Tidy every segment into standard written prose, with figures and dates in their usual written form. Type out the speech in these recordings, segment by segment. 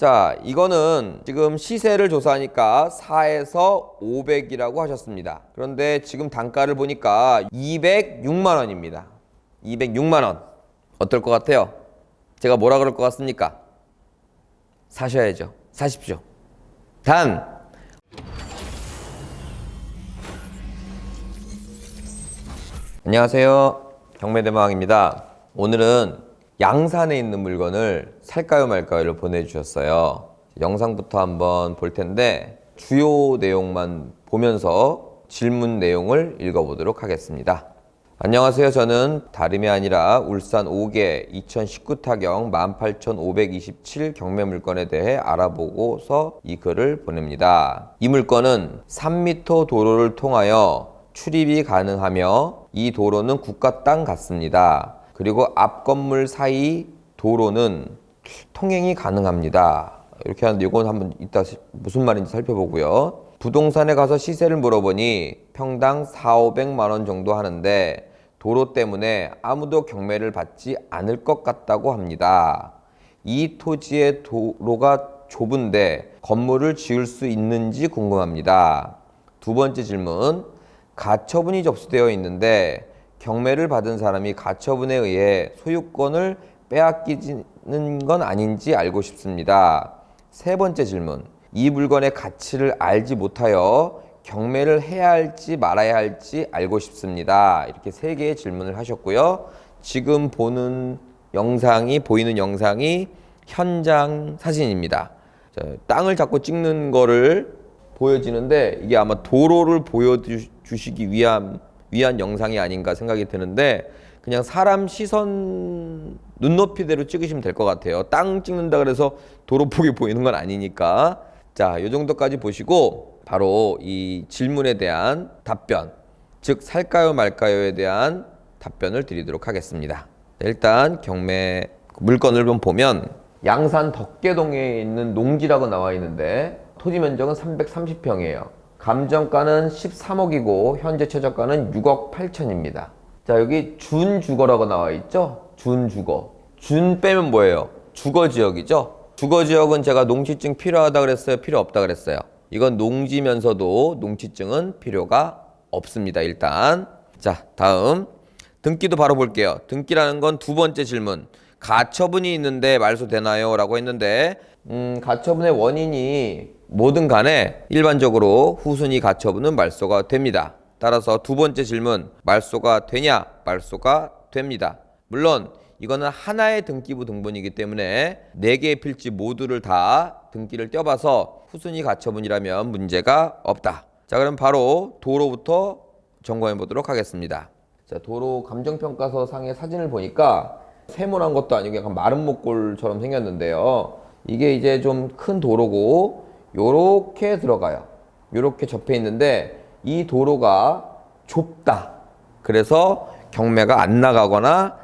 자, 이거는 지금 시세를 조사하니까 4에서 500이라고 하셨습니다. 그런데 지금 단가를 보니까 206만 원입니다. 206만 원. 어떨 것 같아요? 제가 뭐라 그럴 것 같습니까? 사셔야죠. 사십시오. 단 안녕하세요. 경매대마왕입니다. 오늘은 양산에 있는 물건을 살까요 말까요를 보내주셨어요. 영상부터 한번 볼 텐데 주요 내용만 보면서 질문 내용을 읽어보도록 하겠습니다. 안녕하세요. 저는 다름이 아니라 울산 5개 2019 타경 18,527 경매 물건에 대해 알아보고서 이 글을 보냅니다. 이 물건은 3m 도로를 통하여 출입이 가능하며 이 도로는 국가 땅 같습니다. 그리고 앞 건물 사이 도로는 통행이 가능합니다. 이렇게 하는데 이건 한번 이따 무슨 말인지 살펴보고요. 부동산에 가서 시세를 물어보니 평당 4,500만 원 정도 하는데 도로 때문에 아무도 경매를 받지 않을 것 같다고 합니다. 이 토지의 도로가 좁은데 건물을 지을 수 있는지 궁금합니다. 두 번째 질문, 가처분이 접수되어 있는데 경매를 받은 사람이 가처분에 의해 소유권을 빼앗기는 건 아닌지 알고 싶습니다. 세 번째 질문, 이 물건의 가치를 알지 못하여 경매를 해야 할지 말아야 할지 알고 싶습니다. 이렇게 세 개의 질문을 하셨고요. 지금 보이는 영상이 현장 사진입니다. 자, 땅을 자꾸 찍는 거를 보여지는데 이게 아마 도로를 보여주시기 위한 영상이 아닌가 생각이 드는데 그냥 사람 시선 눈높이대로 찍으시면 될 것 같아요. 땅 찍는다 그래서 도로폭이 보이는 건 아니니까. 자, 이 정도까지 보시고 바로 이 질문에 대한 답변, 즉 살까요 말까요에 대한 답변을 드리도록 하겠습니다. 일단 경매 물건을 좀 보면 양산 덕계동에 있는 농지라고 나와 있는데 토지 면적은 330평이에요. 감정가는 13억이고 현재 최저가는 6억 8천입니다. 자, 여기 준주거라고 나와 있죠? 준주거. 준 빼면 뭐예요? 주거지역이죠? 주거지역은 제가 농지증 필요하다 그랬어요? 필요 없다 그랬어요? 이건 농지면서도 농지증은 필요가 없습니다. 일단 자, 다음 등기도 바로 볼게요. 등기라는 건 두 번째 질문, 가처분이 있는데 말소 되나요? 라고 했는데 가처분의 원인이 뭐든 간에 일반적으로 후순위 가처분은 말소가 됩니다. 따라서 두 번째 질문, 말소가 되냐? 말소가 됩니다. 물론 이거는 하나의 등기부 등본이기 때문에 4개의 필지 모두를 다 등기를 떼어봐서 후순위 가처분이라면 문제가 없다. 자, 그럼 바로 도로부터 점검해 보도록 하겠습니다. 자, 도로 감정평가서 상의 사진을 보니까 세모난 것도 아니고 약간 마른 목골처럼 생겼는데요. 이게 이제 좀 큰 도로고 요렇게 들어가요. 요렇게 접해 있는데 이 도로가 좁다. 그래서 경매가 안 나가거나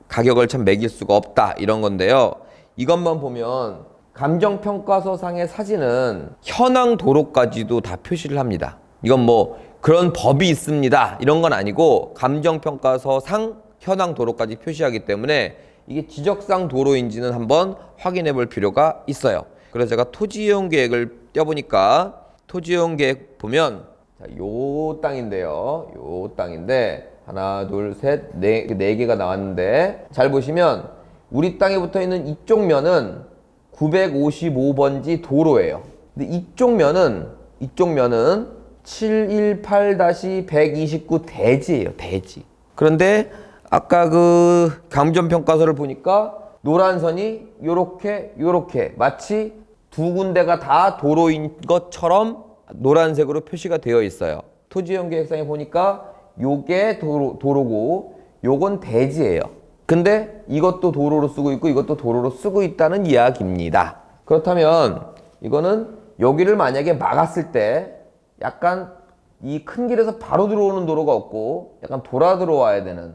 가격을 참 매길 수가 없다. 이런 건데요. 이것만 보면 감정평가서 상의 사진은 현황 도로까지도 다 표시를 합니다. 이건 뭐 그런 법이 있습니다. 이런 건 아니고 감정평가서 상 현황 도로까지 표시하기 때문에 이게 지적상 도로인지는 한번 확인해 볼 필요가 있어요. 그래서 제가 토지이용계획을 떼어보니까 토지이용계획 보면 자, 요 땅인데요. 요 땅인데 하나, 둘, 셋, 네 개가 나왔는데 잘 보시면 우리 땅에 붙어 있는 이쪽 면은 955번지 도로예요. 근데 이쪽 면은 718-129 대지예요. 대지. 그런데 아까 그 감정평가서를 보니까 노란 선이 요렇게 마치 두 군데가 다 도로인 것처럼 노란색으로 표시가 되어 있어요. 토지이용계획상에 보니까 요게 도로고 요건 대지예요. 근데 이것도 도로로 쓰고 있고 이것도 도로로 쓰고 있다는 이야기입니다. 그렇다면 이거는 여기를 만약에 막았을 때 약간 이 큰 길에서 바로 들어오는 도로가 없고 약간 돌아 들어와야 되는,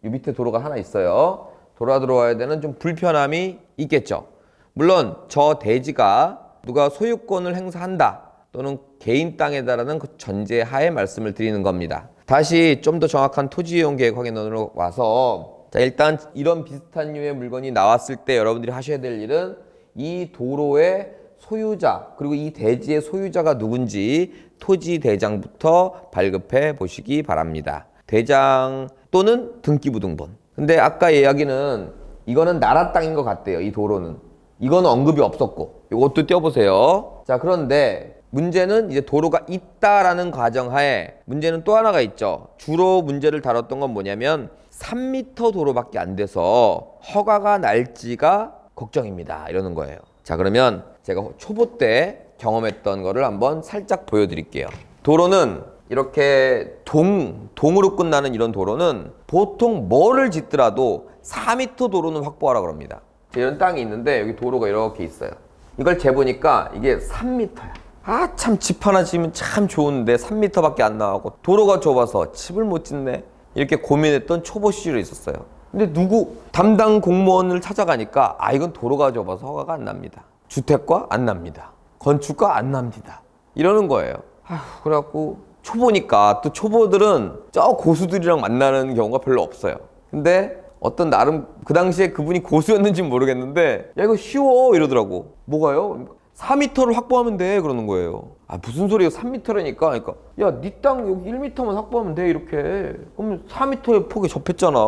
이 밑에 도로가 하나 있어요. 돌아 들어와야 되는 좀 불편함이 있겠죠. 물론 저 대지가 누가 소유권을 행사한다 또는 개인 땅에다라는 그 전제하에 말씀을 드리는 겁니다. 다시 좀 더 정확한 토지이용계획 확인원으로 와서 자, 일단 이런 비슷한 류의 물건이 나왔을 때 여러분들이 하셔야 될 일은 이 도로의 소유자 그리고 이 대지의 소유자가 누군지 토지 대장부터 발급해 보시기 바랍니다. 대장 또는 등기부등본. 근데 아까 이야기는 이거는 나라 땅인 것 같대요. 이 도로는. 이거는 언급이 없었고 이것도 띄워보세요. 자, 그런데 문제는 이제 도로가 있다라는 가정하에 문제는 또 하나가 있죠. 주로 문제를 다뤘던 건 뭐냐면 3m 도로밖에 안 돼서 허가가 날지가 걱정입니다. 이러는 거예요. 자, 그러면 제가 초보 때 경험했던 거를 한번 살짝 보여드릴게요. 도로는 이렇게 동으로 끝나는 이런 도로는 보통 뭐를 짓더라도 4m 도로는 확보하라 그럽니다. 이런 땅이 있는데 여기 도로가 이렇게 있어요. 이걸 재보니까 이게 3m야. 아, 참 집 하나 지으면 참 좋은데 3m밖에 안 나가고 도로가 좁아서 집을 못 짓네. 이렇게 고민했던 초보 시절이 있었어요. 근데 누구 담당 공무원을 찾아가니까 아, 이건 도로가 좁아서 허가가 안 납니다. 주택과 안 납니다. 건축과 안 납니다. 이러는 거예요. 아휴, 그래갖고 초보니까 또 초보들은 저 고수들이랑 만나는 경우가 별로 없어요. 근데 어떤 나름 그 당시에 그분이 고수였는지는 모르겠는데 야, 이거 쉬워 이러더라고. 뭐가요? 4m를 확보하면 돼 그러는 거예요. 아, 무슨 소리예요? 3m라니까. 그러니까 야, 네 땅 여기 1m만 확보하면 돼 이렇게. 그러면 4m의 폭에 접했잖아.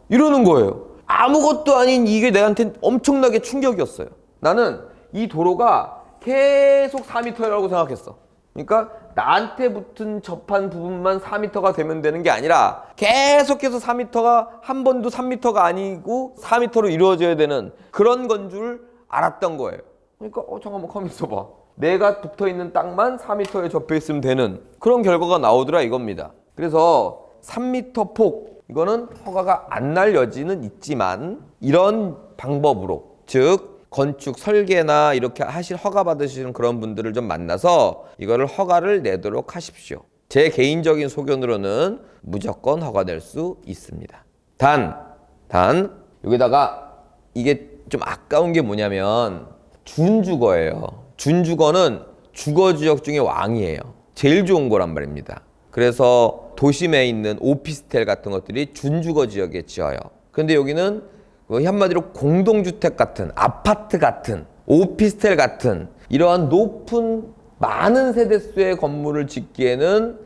이러는 거예요. 아무것도 아닌 이게 내한테 엄청나게 충격이었어요. 나는 이 도로가 계속 4m라고 생각했어. 그러니까 나한테 붙은 접한 부분만 4m가 되면 되는 게 아니라 계속해서 4m가 한 번도 3m가 아니고 4m로 이루어져야 되는 그런 건 줄 알았던 거예요. 그러니까 잠깐만 가만 있어봐. 내가 붙어있는 땅만 4m에 접해있으면 되는 그런 결과가 나오더라 이겁니다. 그래서 3m 폭 이거는 허가가 안 날 여지는 있지만 이런 방법으로 즉 건축 설계나 이렇게 하실 허가 받으시는 그런 분들을 좀 만나서 이거를 허가를 내도록 하십시오. 제 개인적인 소견으로는 무조건 허가 낼 수 있습니다. 단 여기다가 이게 좀 아까운 게 뭐냐면 준주거예요. 준주거는 주거지역 중에 왕이에요. 제일 좋은 거란 말입니다. 그래서 도심에 있는 오피스텔 같은 것들이 준주거 지역에 지어요. 근데 여기는 한마디로 공동주택 같은, 아파트 같은, 오피스텔 같은 이러한 높은 많은 세대수의 건물을 짓기에는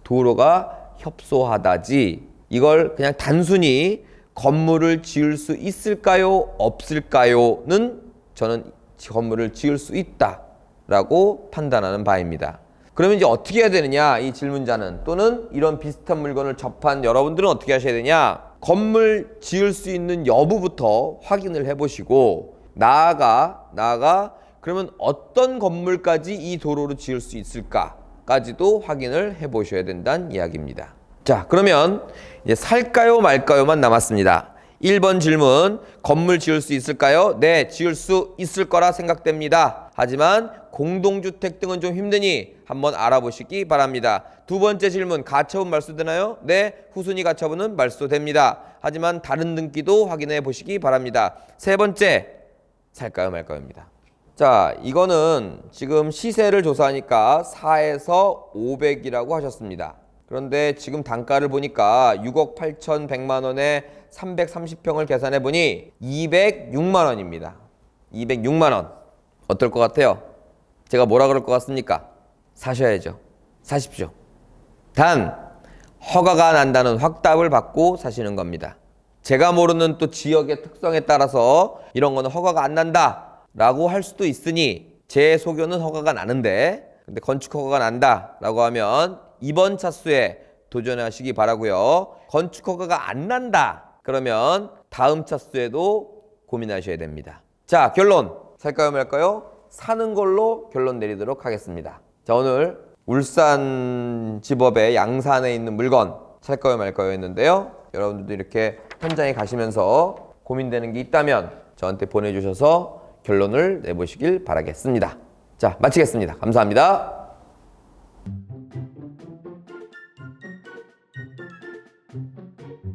도로가 협소하다지 이걸 그냥 단순히 건물을 지을 수 있을까요? 없을까요?는 저는 건물을 지을 수 있다라고 판단하는 바입니다. 그러면 이제 어떻게 해야 되느냐? 이 질문자는 또는 이런 비슷한 물건을 접한 여러분들은 어떻게 하셔야 되냐? 건물 지을 수 있는 여부부터 확인을 해보시고 나아가 그러면 어떤 건물까지 이 도로로 지을 수 있을까까지도 확인을 해보셔야 된다는 이야기입니다. 자, 그러면 이제 살까요 말까요만 남았습니다. 1번 질문, 건물 지을 수 있을까요? 네, 지을 수 있을 거라 생각됩니다. 하지만 공동주택 등은 좀 힘드니 한번 알아보시기 바랍니다. 두 번째 질문, 가처분 말소되나요? 네, 후순위 가처분은 말소됩니다. 하지만 다른 등기도 확인해 보시기 바랍니다. 세 번째, 살까요 말까요입니다. 자, 이거는 지금 시세를 조사하니까 4에서 500이라고 하셨습니다. 그런데 지금 단가를 보니까 6억 8,100만 원에 330평을 계산해 보니 206만 원입니다. 206만 원. 어떨 것 같아요? 제가 뭐라 그럴 것 같습니까? 사셔야죠. 사십시오. 단 허가가 난다는 확답을 받고 사시는 겁니다. 제가 모르는 또 지역의 특성에 따라서 이런 거는 허가가 안 난다 라고 할 수도 있으니 제 소견은 허가가 나는데 근데 건축 허가가 난다 라고 하면 이번 차수에 도전하시기 바라고요. 건축 허가가 안 난다 그러면 다음 차수에도 고민하셔야 됩니다. 자, 결론 살까요 말까요? 사는 걸로 결론 내리도록 하겠습니다. 자, 오늘 울산지법의 양산에 있는 물건 살까요 말까요 했는데요. 여러분들도 이렇게 현장에 가시면서 고민되는 게 있다면 저한테 보내주셔서 결론을 내보시길 바라겠습니다. 자, 마치겠습니다. 감사합니다.